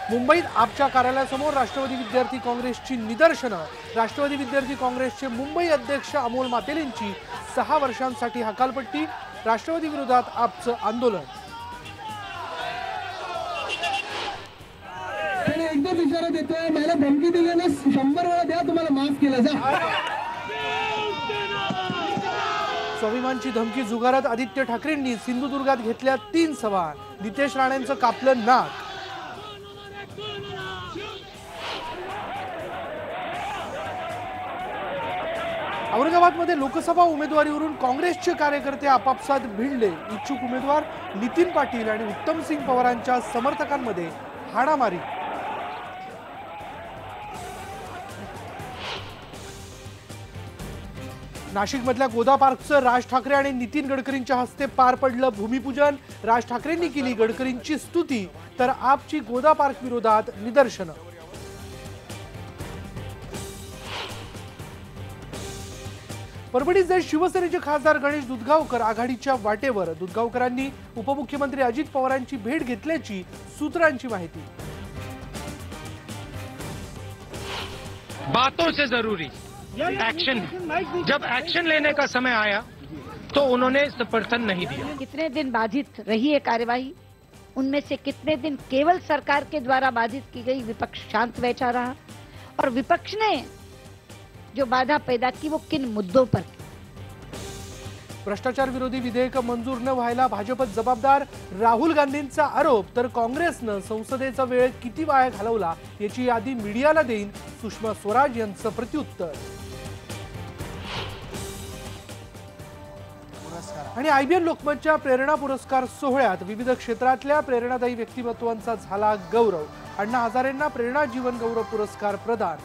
मुंबईत आपच्या कार्यालयासमोर राष्ट्रवादी विद्यार्थी काँग्रेसची निदर्शनं। राष्ट्रवादी विद्यार्थी काँग्रेसचे मुंबई अध्यक्ष अमोल मातेलेंची 6 वर्षांसाठी हकालपट्टी। राष्ट्रवादी विरोधात आपचं आंदोलन। एकदा इशारा देतोय, मला धमकी दिल्याने 100 वेळा द्या, तुम्हाला माफ केलं जा। स्वाभिमानची धमकी जुगारात आदित्य ठाकरेंनी सिंधुदुर्गात घेतल्या 3 सभा। नितेश राणेंचं कापलं नाक। औरंगाबादमध्ये लोकसभा उमेदवारीवरून काँग्रेसचे कार्यकर्ते आपापसात भिडले। इच्छुक उमेदवार नितीन पाटील आणि उत्तम सिंग पवारांच्या समर्थकांमध्ये हाणामारी। नाशिकमधल्या गोदा पार्कचं राज ठाकरे आणि नितीन गडकरींच्या हस्ते पार पडलं भूमिपूजन। राज ठाकरेंनी केली गडकरींची स्तुती, तर आपची गोदा पार्क विरोधात निदर्शनं। परभणीत जे शिवसेनेचे खासदार गणेश दुधगावकर आघाडीच्या वाटेवर। दुधगावकरांनी उपमुख्यमंत्री अजित पवारांची भेट घेतल्याची सूत्रांची माहिती। बातों से जरूरी एक्शन, जब एक्शन लेने का समय आया तो उन्होंने समर्थन नहीं दिया। कितने दिन बाधित रही है कार्यवाही, उनमें से कितने दिन केवल सरकार के द्वारा बाधित की गई, विपक्ष शांत बैठा रहा, और विपक्ष ने जो बाधा पैदा की वो किन मुद्दों पर। भ्रष्टाचार विरोधी विधेयक मंजूर न व्हायला भाजपत जबाबदार। राहुल गांधींचा आरोप, तर काँग्रेसनं संसदेचा वेळ किती वाया घालवला याची यादी मीडियाला देईन, सुषमा स्वराज यांचं प्रत्युत्तर। आणि आयबीएन लोकमतच्या प्रेरणा पुरस्कार सोहळ्यात विविध क्षेत्रातल्या प्रेरणादायी व्यक्तिमत्वांचा झाला गौरव। अण्णा हजारेंना प्रेरणा जीवन गौरव पुरस्कार प्रदान।